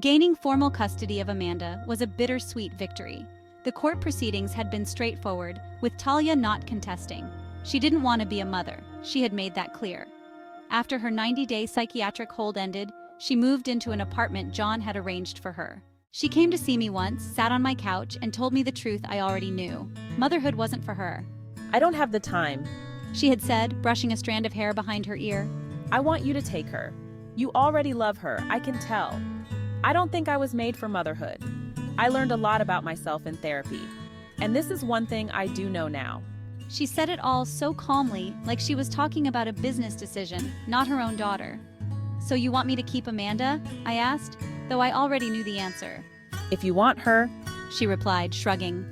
Gaining formal custody of Amanda was a bittersweet victory. The court proceedings had been straightforward, with Talia not contesting. She didn't want to be a mother. She had made that clear. After her 90-day psychiatric hold ended, she moved into an apartment John had arranged for her. She came to see me once, sat on my couch, and told me the truth I already knew. Motherhood wasn't for her. I don't have the time. She had said, brushing a strand of hair behind her ear. I want you to take her. You already love her, I can tell. I don't think I was made for motherhood. I learned a lot about myself in therapy. And this is one thing I do know now. She said it all so calmly, like she was talking about a business decision, not her own daughter. So you want me to keep Amanda? I asked, though I already knew the answer. If you want her, she replied, shrugging.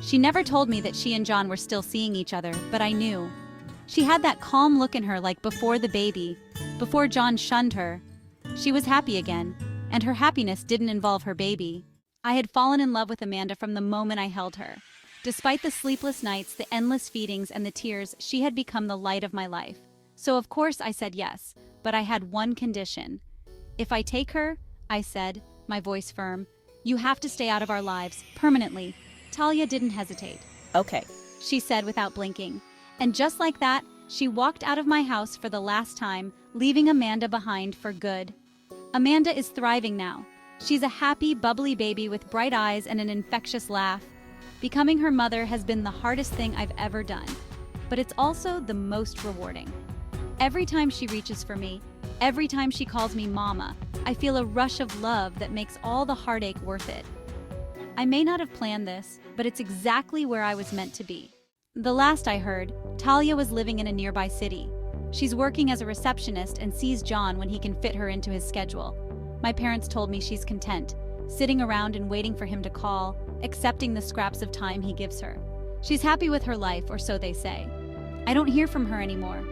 She never told me that she and John were still seeing each other, but I knew. She had that calm look in her like before the baby, before John shunned her. She was happy again, and her happiness didn't involve her baby. I had fallen in love with Amanda from the moment I held her. Despite the sleepless nights, the endless feedings, and the tears, she had become the light of my life. So of course I said yes, but I had one condition. If I take her, I said, my voice firm, you have to stay out of our lives, permanently. Talia didn't hesitate. Okay, she said without blinking. And just like that, she walked out of my house for the last time, leaving Amanda behind for good. Amanda is thriving now. She's a happy, bubbly baby with bright eyes and an infectious laugh. Becoming her mother has been the hardest thing I've ever done, but it's also the most rewarding. Every time she reaches for me, every time she calls me mama, I feel a rush of love that makes all the heartache worth it. I may not have planned this, but it's exactly where I was meant to be. The last I heard, Talia was living in a nearby city. She's working as a receptionist and sees John when he can fit her into his schedule. My parents told me she's content, sitting around and waiting for him to call, accepting the scraps of time he gives her. She's happy with her life, or so they say. I don't hear from her anymore,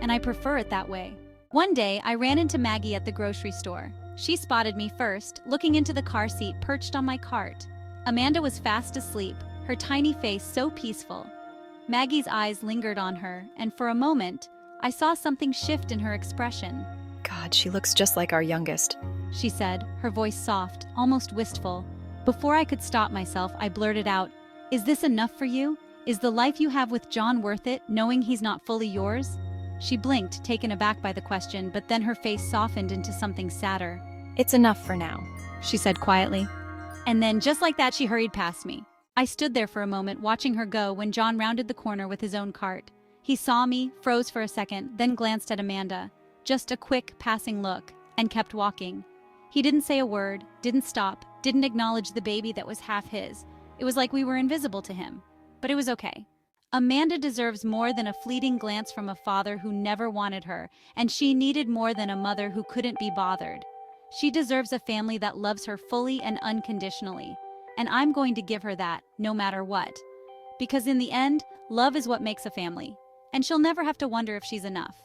and I prefer it that way. One day, I ran into Maggie at the grocery store. She spotted me first, looking into the car seat perched on my cart. Amanda was fast asleep, her tiny face so peaceful. Maggie's eyes lingered on her, and for a moment, I saw something shift in her expression. God, she looks just like our youngest, she said, her voice soft, almost wistful. Before I could stop myself, I blurted out, "Is this enough for you? Is the life you have with John worth it, knowing he's not fully yours?" She blinked, taken aback by the question, but then her face softened into something sadder. It's enough for now, she said quietly. And then, just like that, she hurried past me. I stood there for a moment, watching her go when John rounded the corner with his own cart. He saw me, froze for a second, then glanced at Amanda. Just a quick, passing look, and kept walking. He didn't say a word, didn't stop, didn't acknowledge the baby that was half his. It was like we were invisible to him. But it was okay. Amanda deserves more than a fleeting glance from a father who never wanted her, and she needed more than a mother who couldn't be bothered. She deserves a family that loves her fully and unconditionally. And I'm going to give her that, no matter what. Because in the end, love is what makes a family. And she'll never have to wonder if she's enough.